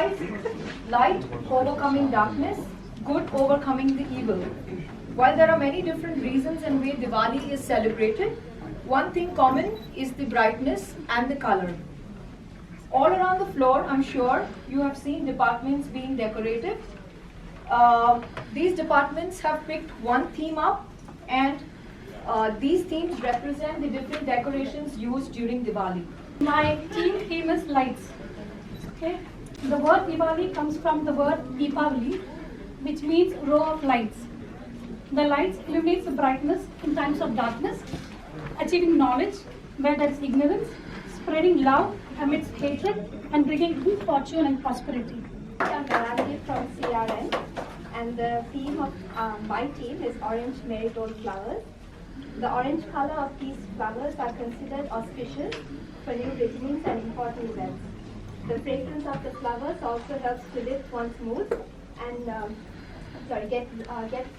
symbolize light overcoming darkness, good overcoming the evil. While there are many different reasons in which Diwali is celebrated, one thing common is the brightness and the color. All around the floor, I'm sure you have seen departments being decorative. These departments have picked one theme up, and these themes represent the different decorations used during Diwali. My theme is lights. Okay. The word Diwali comes from the word Deepavali, which means row of lights. The lights illuminates the brightness in times of darkness, achieving knowledge where there is ignorance, spreading love amidst hatred, and bringing good fortune and prosperity. I'm Galangi from CRN, and the theme of my team is orange marigold flowers. The orange color of these flowers are considered auspicious for new beginnings and important events. The fragrance of the flowers also helps to lift one's mood and get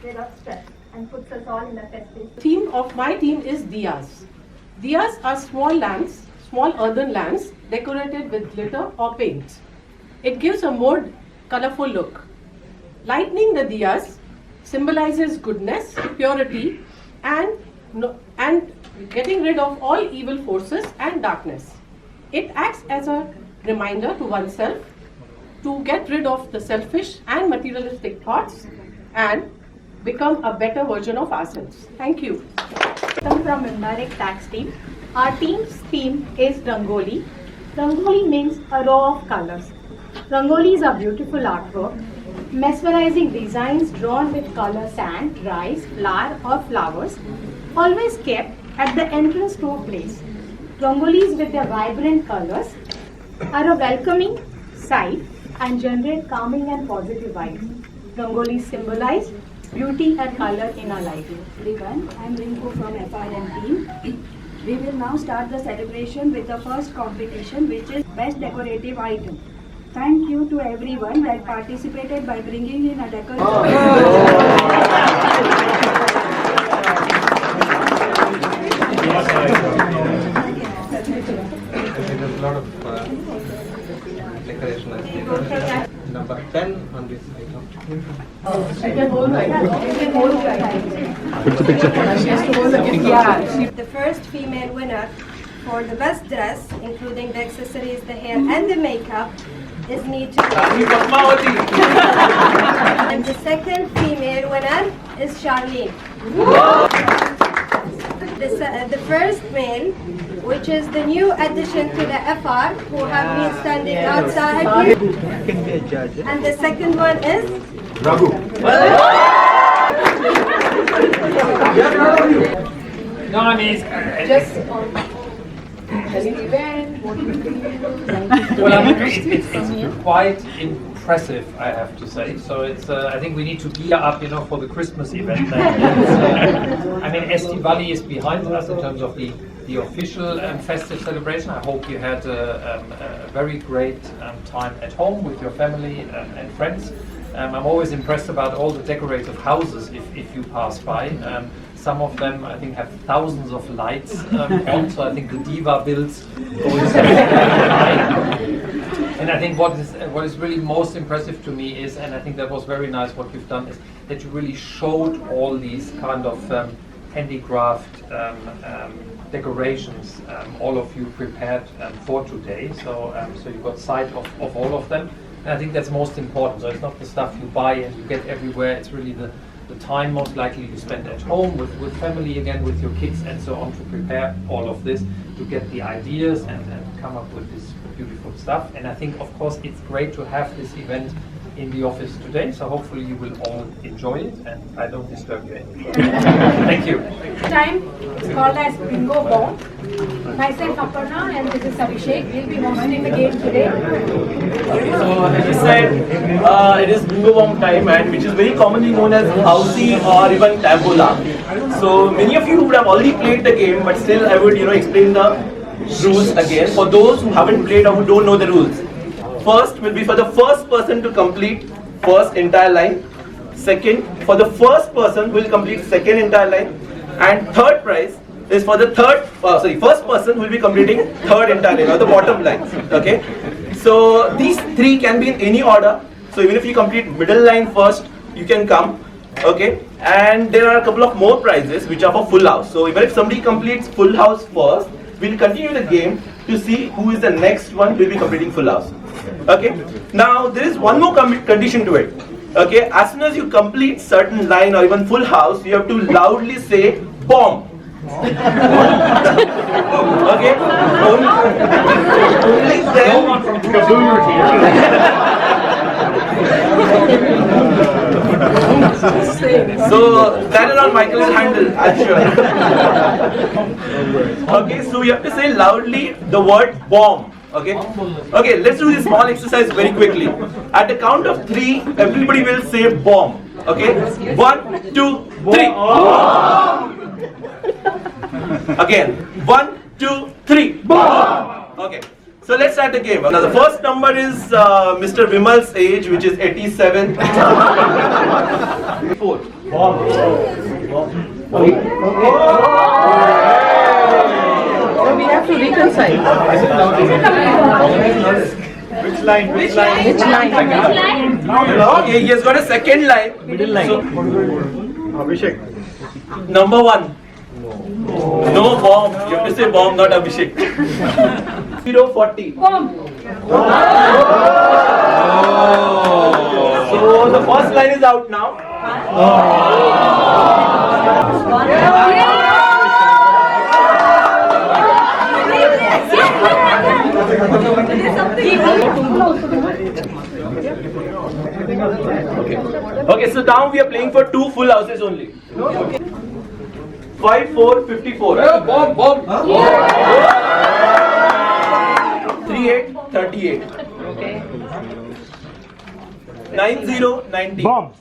rid of stress and puts us all in a festive. Theme of my team is diyas. Diyas are small lamps, small earthen lamps decorated with glitter or paint. It gives a more colorful look. Lighting the diyas symbolizes goodness, purity, and getting rid of all evil forces and darkness. It acts as a reminder to oneself to get rid of the selfish and materialistic thoughts and become a better version of ourselves. Thank you. I'm from Indirect Tax team. Our team's theme is Rangoli. Rangoli means a row of colors. Rangolis are beautiful artwork, mesmerizing designs drawn with color sand, rice, flour or flowers, always kept at the entrance to a place. Rangolis with their vibrant colors are a welcoming sight and generate calming and positive vibes. Rangolis symbolize beauty and color in our life. Everyone, I'm Rinku from FRM team. We will now start the celebration with the first competition, which is Best Decorative Item. Thank you to everyone that participated by bringing in a decorative. There's a lot of decoration. Number 10 on this item. The first female winner for the best dress, including the accessories, the hair and the makeup, is Neetu. And the second female winner is Charlene. The first male, which is the new addition to the FR, who have been standing outside. And the second one is Raghu. No, I mean, Just the event, what do you feel? well, I mean, it's quite impressive, I have to say. So it's, I think we need to gear up, for the Christmas event. I mean, Estivali is behind us in terms of the official festive celebration. I hope you had a very great time at home with your family and friends. I'm always impressed about all the decorative houses if you pass by. Some of them, I think, have thousands of lights on, so I think the diva builds goes high. And I think what is really most impressive to me is, and I think that was very nice what you've done, is that you really showed all these kind of handicraft decorations, all of you prepared for today. So you got sight of all of them. And I think that's most important. So it's not the stuff you buy and you get everywhere. It's really the time most likely you spend at home with family, again with your kids and so on, to prepare all of this, to get the ideas and come up with this beautiful stuff. And I think, of course, it's great to have this event in the office today, so hopefully you will all enjoy it and I don't disturb you anymore. Thank you. Time is called as Bingo Bong. Myself Aparna and this is Abhishek. We'll be hosting the game today. So as you said, it is Bingo Bong time, and which is very commonly known as Housey or even Tambola. So many of you would have already played the game, but still I would explain the rules again for those who haven't played or who don't know the rules. First will be for the first person to complete first entire line. Second, for the first person who will complete second entire line. And third prize is for the first person who will be completing third entire line or the bottom line. Okay. So these three can be in any order. So even if you complete middle line first, you can come. Okay, and there are a couple of more prizes which are for full house. So even if somebody completes full house first, we'll continue the game to see who is the next one who will be completing full house. Okay, now there is one more condition to it. Okay, as soon as you complete certain line or even full house, you have to loudly say bomb. Okay, only then. So that is on Michael's handle, I'm sure. Okay, so you have to say loudly the word bomb. Okay. Okay, let's do this small exercise very quickly. At the count of 3, everybody will say bomb. Okay. 1, 2, 3. Bomb. Again. 1, 2, 3. Bomb. Okay. So let's start the game. Now the first number is Mr. Vimal's age, which is 87. 4. Bomb. Okay. So we have to reconcile. Which line? Which line? Which line? Okay, he has got a second line. Middle line. So, Abhishek. number 1. No bomb. You have to say bomb, not Abhishek. 040. Bomb. So the first line is out now. Okay, so now we are playing for 2 full houses only. 5, 4, 54. Bomb, bomb. 3, 8, 38. Okay. 9, 0, 90. Bomb.